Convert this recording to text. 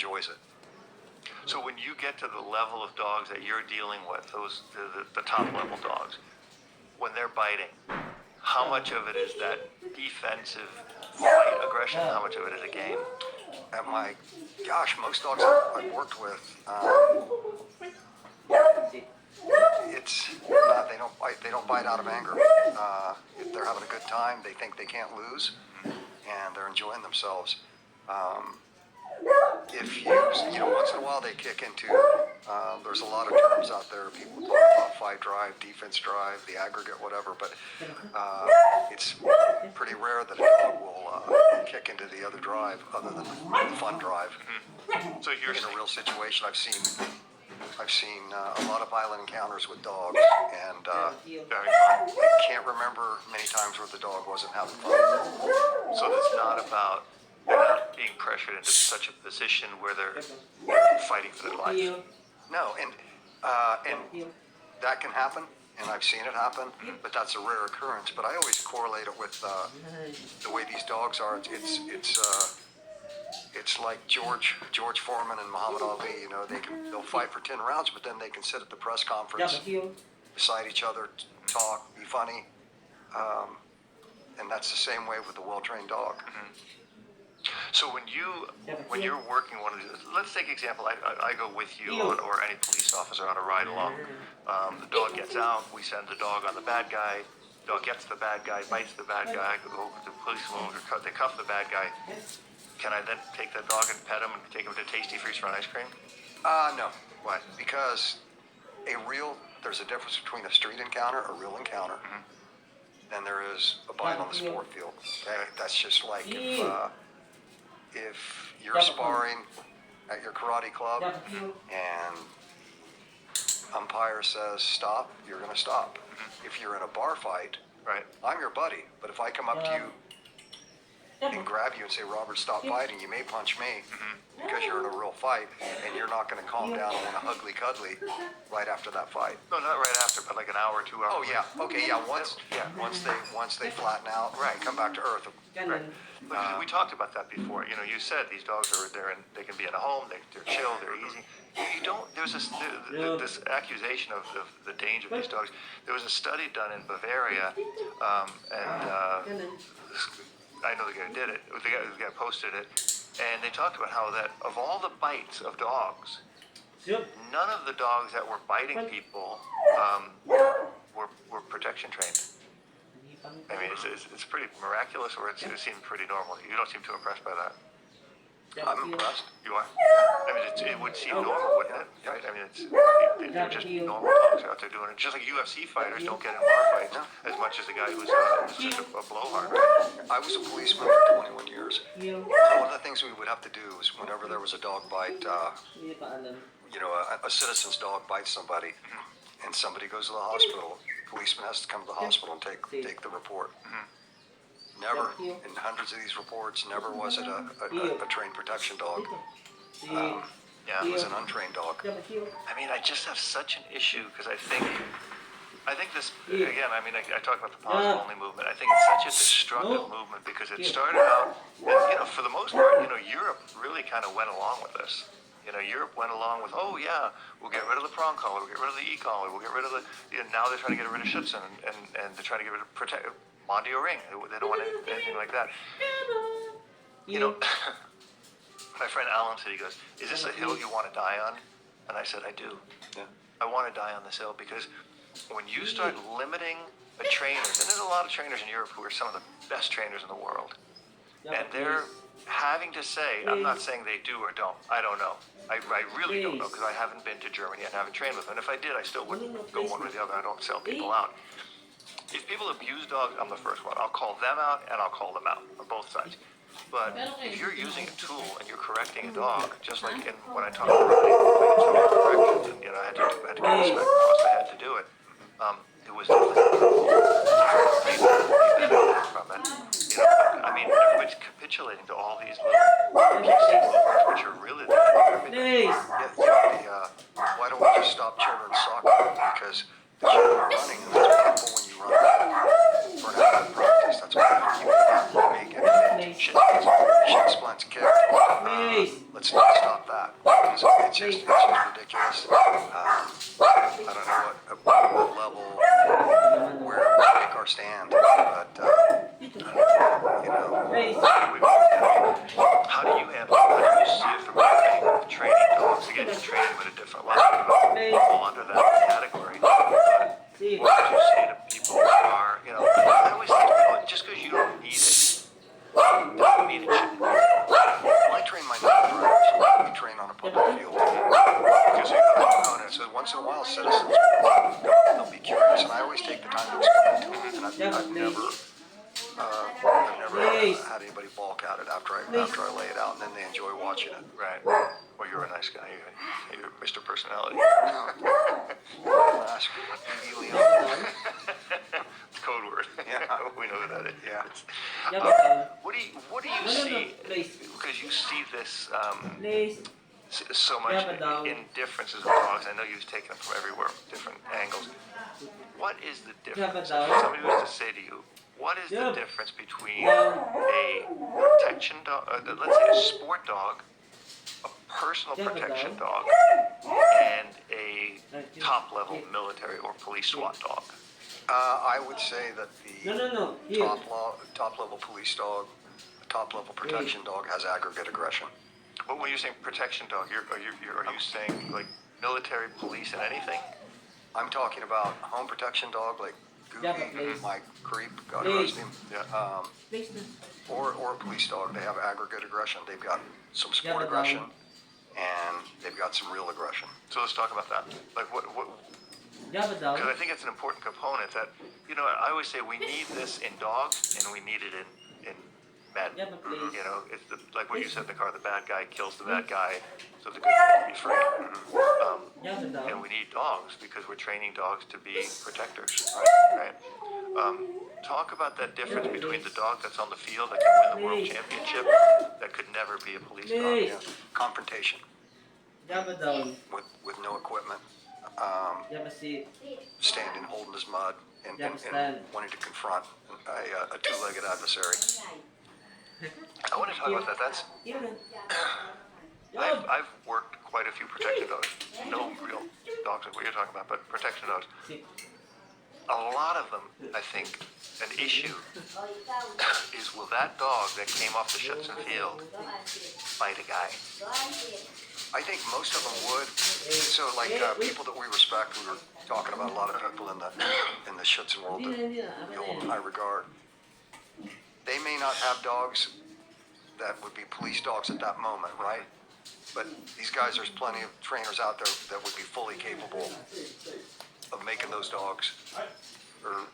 enjoys it. So when you get to the level of dogs that you're dealing with, those the top level dogs, when they're biting, how much of it is that defensive fight aggression? How much of it is a game? At my, gosh, most dogs I've worked with, it's not, they don't bite out of anger. If they're having a good time, they think they can't lose, and they're enjoying themselves. If once in a while they kick into, there's a lot of terms out there. People talk about fight drive, defense drive, the aggregate, whatever, but it's pretty rare that a dog will kick into the other drive other than the fun drive. Mm-hmm. So you're in a real situation. I've seen a lot of violent encounters with dogs, and very fun. I can't remember many times where the dog wasn't having fun. So it's not about being pressured into such a position where they're fighting for their life. No, and that can happen, and I've seen it happen, but that's a rare occurrence. But I always correlate it with the way these dogs are. It's like George Foreman and Muhammad Ali. They'll fight for 10 rounds, but then they can sit at the press conference beside each other, talk, be funny, and that's the same way with a well-trained dog. Mm-hmm. So when you're working one of these, let's take example. I go with you or any police officer on a ride along. The dog gets out. We send the dog on the bad guy. Dog gets the bad guy, bites the bad guy. The policeman they cuff the bad guy. Can I then take the dog and pet him and take him to Tasty Freeze for an ice cream? No. Why? Because there's a difference between a street encounter, a real encounter, than there is a bite on the sport field. Okay? That's just like if you're sparring at your karate club and umpire says stop, you're going to stop. If you're in a bar fight, right? I'm your buddy, but if I come up to you and grab you and say, Robert, stop fighting, you may punch me because you're in a real fight, and you're not going to calm down and want to hugly cuddly right after that fight. No, not right after, but like an hour or 2 hours. Oh yeah, okay, yeah. Once they flatten out, right, come back to earth. Right. But we talked about that before. You said these dogs they can be in a home, they're chill, they're easy. You don't. There's this accusation of the danger of these dogs. There was a study done in Bavaria, and I know the guy who did it. The guy posted it, and they talked about how that of all the bites of dogs, none of the dogs that were biting people were protection trained. I mean, it's pretty miraculous, or it seemed pretty normal. You don't seem too impressed by that. I'm impressed. You are? I mean, it would seem normal, wouldn't it? Right? I mean, they're just normal dogs out there doing it. Just like UFC fighters don't get in bar fights as much as the guy who's just a blowhard. I was a policeman for 21 years. One of the things we would have to do is whenever there was a dog bite, a citizen's dog bites somebody, and somebody goes to the hospital, policeman has to come to the hospital and take the report. Never, in hundreds of these reports, never was it a trained protection dog. It was an untrained dog. I mean, I just have such an issue because I think this, again, I mean, I talk about the positive only movement. I think it's such a destructive movement because it started out, and, for the most part, Europe really kind of went along with this. Europe went along with, oh yeah, we'll get rid of the prong collar, we'll get rid of the e-collar, we'll get rid of the, now they're trying to get rid of Schutzen, and they're trying to get rid of Mondio Ring. They don't want anything like that. My friend Alan said, he goes, is this a hill you want to die on? And I said, I do. Yeah. I want to die on this hill because when you start limiting the trainers, and there's a lot of trainers in Europe who are some of the best trainers in the world, and they're having to say, I'm not saying they do or don't, I don't know. I really don't know because I haven't been to Germany and haven't trained with them. And if I did, I still wouldn't go one way or the other. I don't sell people out. If people abuse dogs, I'm the first one. I'll call them out and I'll call them out on both sides. But if you're using a tool and you're correcting a dog, just like when I talk about running, corrections, and I had to get respect because I had to do it. It was definitely from it. I mean, everybody's capitulating to all these little PC movements, which are really everything. Why don't we just stop children's soccer? Because the children are running, and it's painful when you run for an hour of practice. That's why you make it. Shin splints kicked. let's not stop that. It's just ridiculous. I don't know what level where we take our stand, but you know, How do you see it from training dogs? Again, you're training with a different level. You fall under that category. But what would you say to people who are, I always think, just because you don't need it, doesn't mean it shouldn't be. well, I train my non-drivers. We train on a public field. Because you have a component. So once in a while, citizens they'll be curious, and I always take the time to explain to them. And I've never had anybody balk at it after I lay it out, and then they enjoy watching it. Right. Well, you're a nice guy. You're Mr. Personality. Ask Evie Leon. Code word. Yeah. We know what that is. Yeah. What do you see? Because you see this so much in differences of dogs. I know you've taken them from everywhere, different angles. What is the difference? If somebody was to say to you, what is the difference between a protection dog, let's say a sport dog, a personal protection dog, and a top-level military or police SWAT dog? I would say that the top-level police dog, top-level protection dog has aggregate aggression. But when you're saying protection dog, are you saying like military, police, and anything? I'm talking about home protection dog like Goofy, Mike Creep, God rest him. Yeah. Or a police dog. They have aggregate aggression. They've got some sport aggression, and they've got some real aggression. So let's talk about that. Like what? Because I think it's an important component that, I always say we need this in dogs and we need it in men. It's like what you said in the car, the bad guy kills the bad guy, so the good guy can be free. And we need dogs because we're training dogs to be protectors, right? Talk about that difference between the dog that's on the field that can win the world championship that could never be a police dog. Yeah. Confrontation with no equipment. Standing, holding his mud, and wanting to confront a two-legged adversary. I want to talk about that. I've worked quite a few protection dogs. No real dogs like what you're talking about, but protection dogs. A lot of them, I think, an issue is will that dog that came off the Schutzen field fight a guy? I think most of them would. So, like people that we respect, we were talking about a lot of people in the Schutzen world that we hold in high regard. They may not have dogs that would be police dogs at that moment, right? But these guys, there's plenty of trainers out there that would be fully capable of making those dogs, or